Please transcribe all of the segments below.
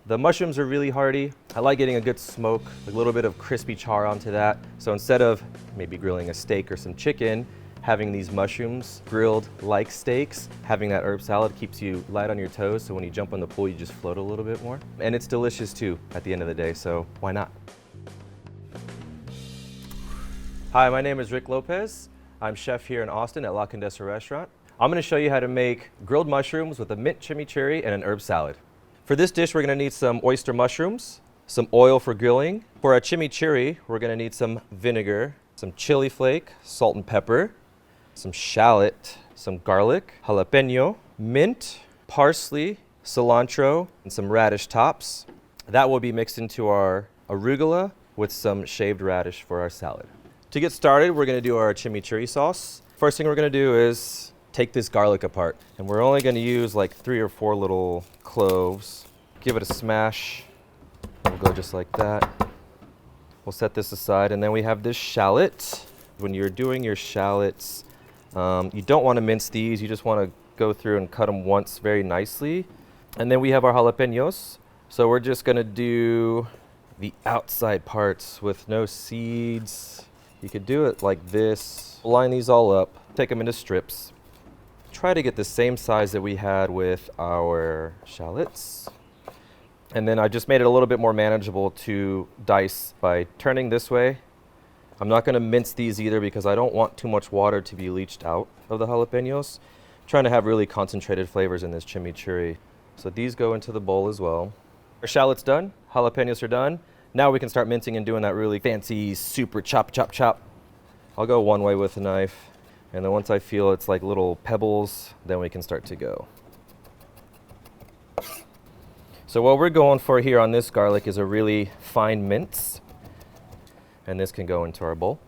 The mushrooms are really hearty. I like getting a good smoke, a little bit of crispy char onto that. So instead of maybe grilling a steak or some chicken, having these mushrooms grilled like steaks, having that herb salad keeps you light on your toes, so when you jump on the pool, you just float a little bit more. And it's delicious too at the end of the day, so why not? Hi, my name is Rick Lopez. I'm chef here in Austin at La Condesa restaurant. I'm gonna show you how to make grilled mushrooms with a mint chimichurri and an herb salad. For this dish, we're gonna need some oyster mushrooms, some oil for grilling. For our chimichurri, we're gonna need some vinegar, some chili flake, salt and pepper, some shallot, some garlic, jalapeno, mint, parsley, cilantro, and some radish tops. That will be mixed into our arugula with some shaved radish for our salad. To get started, we're gonna do our chimichurri sauce. First thing we're gonna do is take this garlic apart, and we're only gonna use like 3 or 4 little cloves. Give it a smash. We'll go just like that. We'll set this aside, and then we have this shallot. When you're doing your shallots, you don't want to mince these. You just want to go through and cut them once very nicely. And then we have our jalapenos. So we're just gonna do the outside parts with no seeds. You could do it like this. Line these all up, take them into strips. Try to get the same size that we had with our shallots. And then I just made it a little bit more manageable to dice by turning this way. I'm not gonna mince these either because I don't want too much water to be leached out of the jalapenos. I'm trying to have really concentrated flavors in this chimichurri. So these go into the bowl as well. Our shallot's done, jalapenos are done. Now we can start mincing and doing that really fancy, super chop, chop, chop. I'll go one way with a knife. And then once I feel it's like little pebbles, then we can start to go. So what we're going for here on this garlic is a really fine mince. And this can go into our bowl.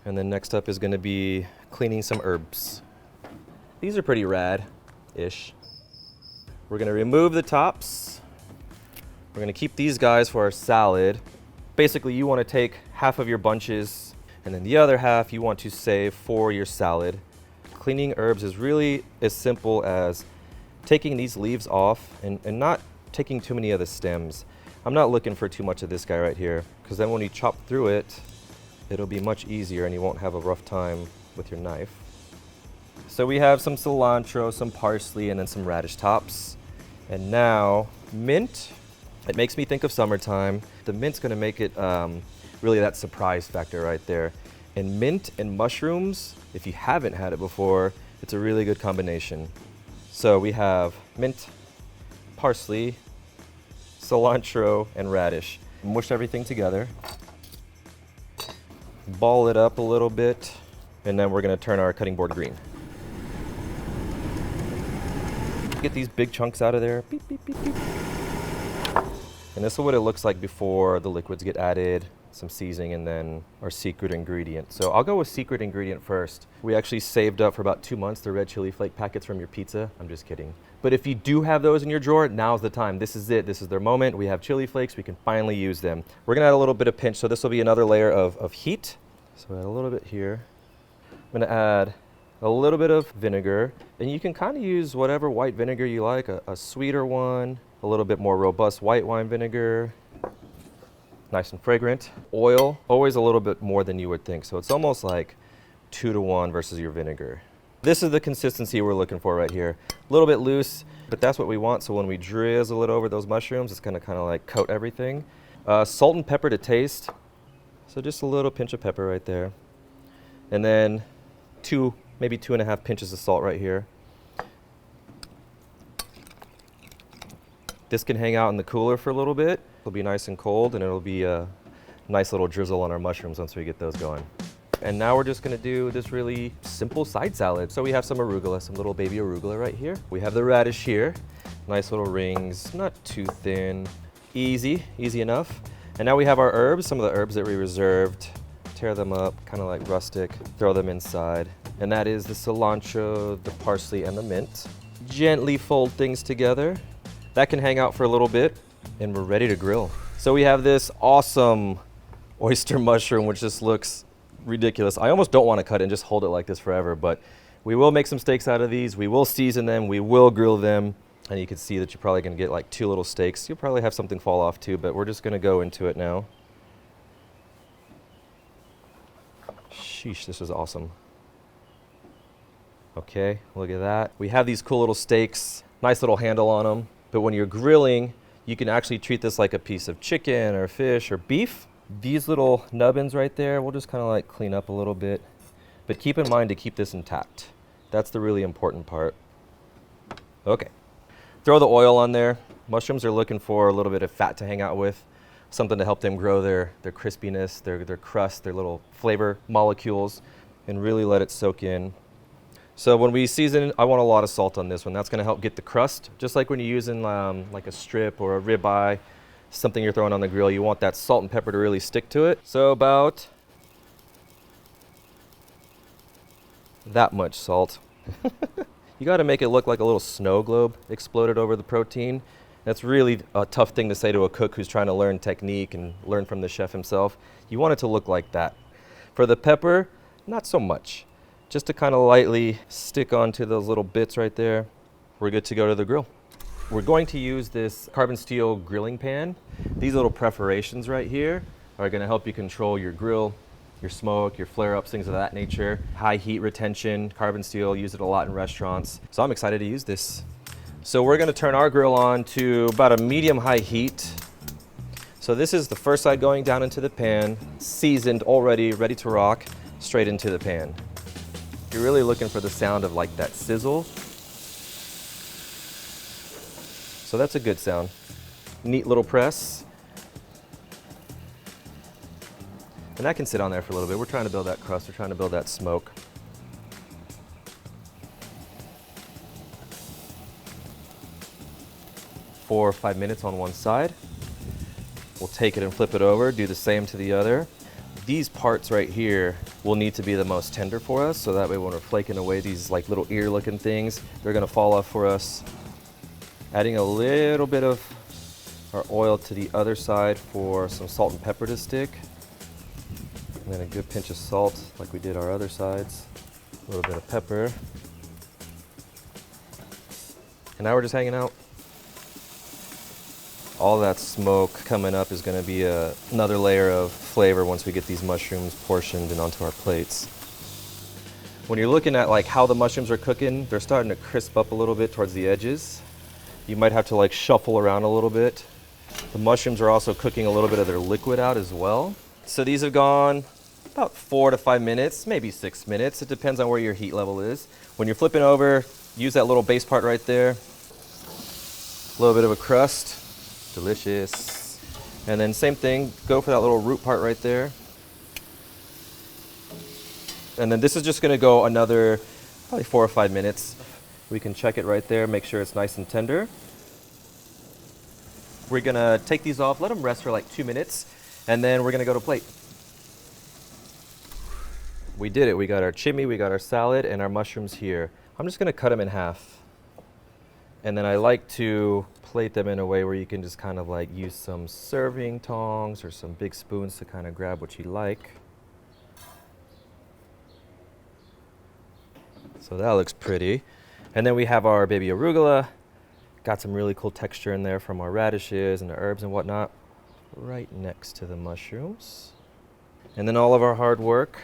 And then next up is gonna be cleaning some herbs. These are pretty rad-ish. We're gonna remove the tops. We're gonna keep these guys for our salad. Basically, you wanna take half of your bunches and then the other half you want to save for your salad. Cleaning herbs is really as simple as taking these leaves off and not taking too many of the stems. I'm not looking for too much of this guy right here, because then when you chop through it, it'll be much easier and you won't have a rough time with your knife. So we have some cilantro, some parsley, and then some radish tops. And now, mint. It makes me think of summertime. The mint's gonna make it really that surprise factor right there. And mint and mushrooms, if you haven't had it before, it's a really good combination. So we have mint, parsley, cilantro, and radish. Mush everything together. Ball it up a little bit, and then we're gonna turn our cutting board green. Get these big chunks out of there. Beep, beep, beep, beep. And this is what it looks like before the liquids get added, some seasoning, and then our secret ingredient. So I'll go with secret ingredient first. We actually saved up for about 2 months the red chili flake packets from your pizza. I'm just kidding. But if you do have those in your drawer, now's the time. This is it. This is their moment. We have chili flakes. We can finally use them. We're gonna add a little bit of pinch. So this will be another layer of heat. So add a little bit here. I'm gonna add a little bit of vinegar. And you can kind of use whatever white vinegar you like, a sweeter one, a little bit more robust white wine vinegar. Nice and fragrant. Oil, always a little bit more than you would think. So it's almost like 2 to 1 versus your vinegar. This is the consistency we're looking for right here. A little bit loose, but that's what we want. So when we drizzle it over those mushrooms, it's gonna kind of like coat everything. Salt and pepper to taste. So just a little pinch of pepper right there. And then maybe 2.5 pinches of salt right here. This can hang out in the cooler for a little bit. It'll be nice and cold, and it'll be a nice little drizzle on our mushrooms once we get those going. And now we're just gonna do this really simple side salad. So we have some arugula, some little baby arugula right here. We have the radish here. Nice little rings, not too thin. Easy enough. And now we have our herbs, some of the herbs that we reserved. Tear them up, kind of like rustic, throw them inside. And that is the cilantro, the parsley, and the mint. Gently fold things together. That can hang out for a little bit, and we're ready to grill. So we have this awesome oyster mushroom, which just looks ridiculous. I almost don't want to cut it and just hold it like this forever, but we will make some steaks out of these. We will season them. We will grill them. And you can see that you're probably gonna get like 2 little steaks. You'll probably have something fall off too, but we're just gonna go into it now. Sheesh, this is awesome. Okay, look at that. We have these cool little steaks, nice little handle on them. But when you're grilling, you can actually treat this like a piece of chicken or fish or beef. These little nubbins right there, we'll just kind of like clean up a little bit. But keep in mind to keep this intact. That's the really important part. Okay, throw the oil on there. Mushrooms are looking for a little bit of fat to hang out with, something to help them grow their crispiness, their crust, their little flavor molecules, and really let it soak in. So when we season, I want a lot of salt on this one. That's gonna help get the crust. Just like when you're using like a strip or a ribeye, something you're throwing on the grill, you want that salt and pepper to really stick to it. So about that much salt. You gotta make it look like a little snow globe exploded over the protein. That's really a tough thing to say to a cook who's trying to learn technique and learn from the chef himself. You want it to look like that. For the pepper, not so much. Just to kind of lightly stick onto those little bits right there. We're good to go to the grill. We're going to use this carbon steel grilling pan. These little perforations right here are gonna help you control your grill, your smoke, your flare-ups, things of that nature. High heat retention, carbon steel, use it a lot in restaurants. So I'm excited to use this. So we're gonna turn our grill on to about a medium-high heat. So this is the first side going down into the pan, seasoned already, ready to rock, straight into the pan. You're really looking for the sound of like that sizzle. So that's a good sound. Neat little press. And that can sit on there for a little bit. We're trying to build that crust, we're trying to build that smoke. For 5 minutes on one side. We'll take it and flip it over, do the same to the other. These parts right here will need to be the most tender for us, so that way when we're flaking away these like little ear looking things, they're gonna fall off for us. Adding a little bit of our oil to the other side for some salt and pepper to stick. And then a good pinch of salt like we did our other sides. A little bit of pepper. And now we're just hanging out. All that smoke coming up is gonna be another layer of flavor once we get these mushrooms portioned and onto our plates. When you're looking at like how the mushrooms are cooking, they're starting to crisp up a little bit towards the edges. You might have to like shuffle around a little bit. The mushrooms are also cooking a little bit of their liquid out as well. So these have gone about 4 to 5 minutes, maybe 6 minutes. It depends on where your heat level is. When you're flipping over, use that little base part right there. A little bit of a crust. Delicious. And then same thing, go for that little root part right there. And then this is just gonna go another probably 4 or 5 minutes. We can check it right there, make sure it's nice and tender. We're gonna take these off, let them rest for like 2 minutes, and then we're gonna go to plate. We did it, we got our chimney, we got our salad, and our mushrooms here. I'm just gonna cut them in half. And then I like to plate them in a way where you can just kind of like use some serving tongs or some big spoons to kind of grab what you like. So that looks pretty. And then we have our baby arugula. Got some really cool texture in there from our radishes and the herbs and whatnot. Right next to the mushrooms. And then all of our hard work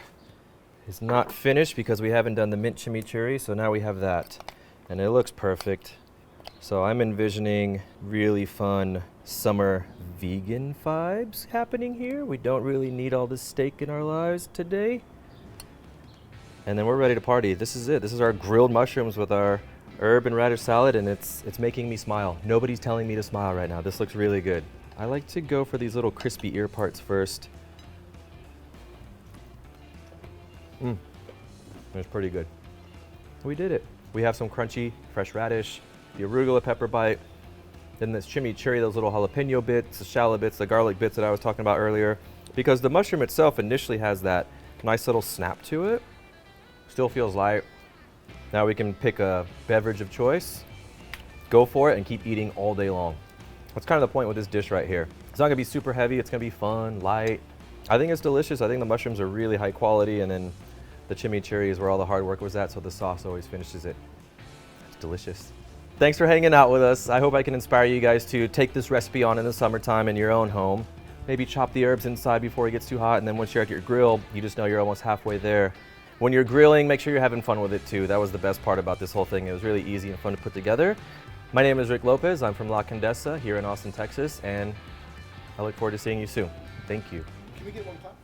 is not finished because we haven't done the mint chimichurri, so now we have that. And it looks perfect. So I'm envisioning really fun summer vegan vibes happening here. We don't really need all this steak in our lives today. And then we're ready to party. This is it. This is our grilled mushrooms with our herb and radish salad, and it's making me smile. Nobody's telling me to smile right now. This looks really good. I like to go for these little crispy ear parts first. It's pretty good. We did it. We have some crunchy fresh radish, the arugula pepper bite, then this chimichurri, those little jalapeno bits, the shallot bits, the garlic bits that I was talking about earlier. Because the mushroom itself initially has that nice little snap to it. Still feels light. Now we can pick a beverage of choice, go for it, and keep eating all day long. That's kind of the point with this dish right here. It's not gonna be super heavy, it's gonna be fun, light. I think it's delicious. I think the mushrooms are really high quality, and then the chimichurri is where all the hard work was at, so the sauce always finishes it. It's delicious. Thanks for hanging out with us. I hope I can inspire you guys to take this recipe on in the summertime in your own home. Maybe chop the herbs inside before it gets too hot, and then once you're at your grill, you just know you're almost halfway there. When you're grilling, make sure you're having fun with it too. That was the best part about this whole thing. It was really easy and fun to put together. My name is Rick Lopez. I'm from La Condesa here in Austin, Texas, and I look forward to seeing you soon. Thank you. Can we get one cup?